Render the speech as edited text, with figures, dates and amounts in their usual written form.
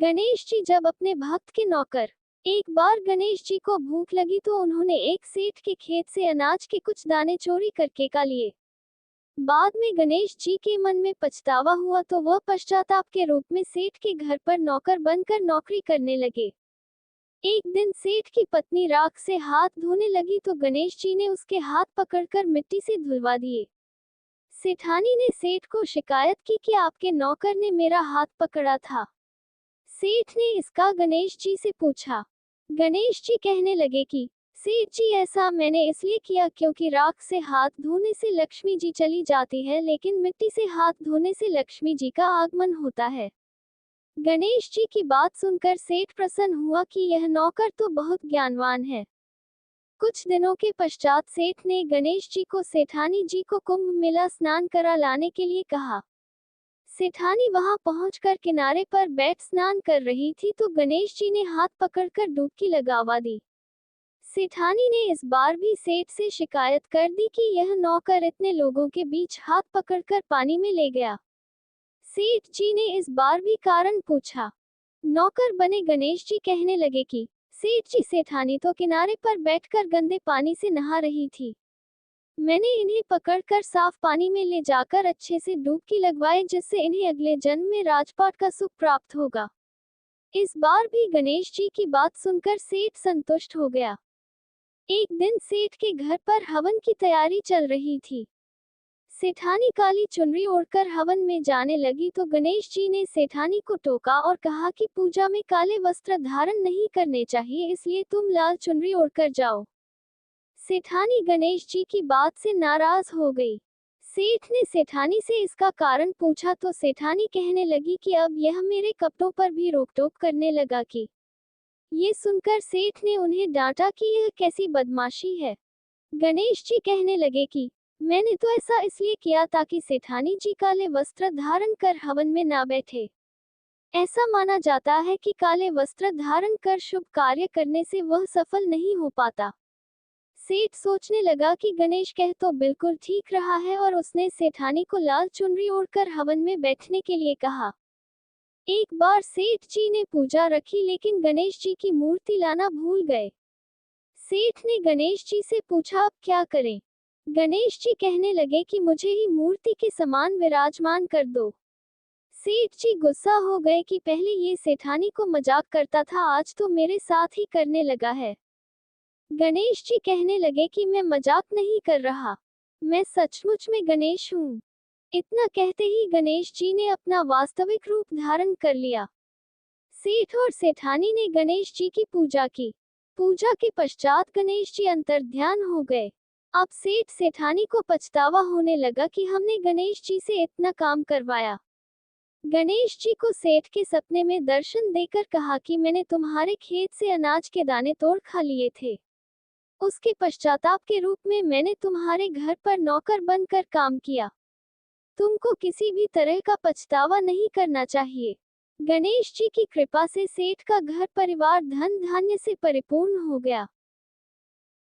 गणेश जी जब अपने भक्त के नौकर। एक बार गणेश जी को भूख लगी तो उन्होंने एक सेठ के खेत से अनाज के कुछ दाने चोरी करके खा लिए। बाद में गणेश जी के मन में पछतावा हुआ तो वह पश्चाताप के रूप में सेठ के घर पर नौकर बनकर नौकरी करने लगे। एक दिन सेठ की पत्नी राख से हाथ धोने लगी तो गणेश जी ने उसके हाथ पकड़कर मिट्टी से धुलवा दिए। सेठानी ने सेठ को शिकायत की कि आपके नौकर ने मेरा हाथ पकड़ा था। सेठ ने इसका गणेश जी से पूछा। गणेश जी कहने लगे कि सेठ जी, ऐसा मैंने इसलिए किया क्योंकि राख से हाथ धोने से लक्ष्मी जी चली जाती है, लेकिन मिट्टी से हाथ धोने से लक्ष्मी जी का आगमन होता है। गणेश जी की बात सुनकर सेठ प्रसन्न हुआ कि यह नौकर तो बहुत ज्ञानवान है। कुछ दिनों के पश्चात सेठ ने गणेश जी को सेठानी जी को कुंभ मेला स्नान करा लाने के लिए कहा। सेठानी वहां पहुंचकर किनारे पर बैठ स्नान कर रही थी तो गणेश जी ने हाथ पकड़कर डुबकी लगवा दी। सेठानी ने इस बार भी सेठ से शिकायत कर दी कि यह नौकर इतने लोगों के बीच हाथ पकड़कर पानी में ले गया। सेठ जी ने इस बार भी कारण पूछा। नौकर बने गणेश जी कहने लगे कि सेठ जी, सेठानी तो किनारे पर बैठकर गंदे पानी से नहा रही थी। मैंने इन्हें पकड़कर साफ पानी में ले जाकर अच्छे से डुबकी लगवाए, जिससे इन्हें अगले जन्म में राजपाट का सुख प्राप्त होगा। इस बार भी गणेश जी की बात सुनकर सेठ संतुष्ट हो गया। एक दिन सेठ के घर पर हवन की तैयारी चल रही थी। सेठानी काली चुनरी ओढ़कर हवन में जाने लगी तो गणेश जी ने सेठानी को टोका और कहा कि पूजा में काले वस्त्र धारण नहीं करने चाहिए, इसलिए तुम लाल चुनरी ओढ़कर जाओ। सेठानी गणेश जी की बात से नाराज हो गई। सेठ ने सेठानी से इसका कारण पूछा तो सेठानी कहने लगी कि अब यह मेरे कपड़ों पर भी रोक-टोक करने लगा कि। ये सुनकर सेठ ने उन्हें डांटा कि यह कैसी बदमाशी है। गणेश जी कहने लगे कि मैंने तो ऐसा इसलिए किया ताकि सेठानी जी काले वस्त्र धारण कर हवन में ना बैठे। ऐसा माना जाता है कि काले वस्त्र धारण कर शुभ कार्य करने से वह सफल नहीं हो पाता। सेठ सोचने लगा कि गणेश कह तो बिल्कुल ठीक रहा है और उसने सेठानी को लाल चुनरी ओढ़कर हवन में बैठने के लिए कहा। एक बार सेठ जी ने पूजा रखी लेकिन गणेश जी की मूर्ति लाना भूल गए। सेठ ने गणेश जी से पूछा, अब क्या करें? गणेश जी कहने लगे कि मुझे ही मूर्ति के समान विराजमान कर दो। सेठ जी गुस्सा हो गए कि पहले ये सेठानी को मजाक करता था, आज तो मेरे साथ ही करने लगा है। गणेश जी कहने लगे कि मैं मजाक नहीं कर रहा, मैं सचमुच में गणेश हूँ। इतना कहते ही गणेश जी ने अपना वास्तविक रूप धारण कर लिया। सेठ और सेठानी ने गणेश जी की पूजा की। पूजा के पश्चात गणेश जी अंतर्ध्यान हो गए। अब सेठ सेठानी को पछतावा होने लगा कि हमने गणेश जी से इतना काम करवाया। गणेश जी को सेठ के सपने में दर्शन देकर कहा कि मैंने तुम्हारे खेत से अनाज के दाने तोड़ खा लिए थे। उसके पश्चाताप के रूप में मैंने तुम्हारे घर पर नौकर बनकर काम किया। तुमको किसी भी तरह का पछतावा नहीं करना चाहिए। गणेश जी की कृपा से सेठ का घर परिवार धन धान्य से परिपूर्ण हो गया।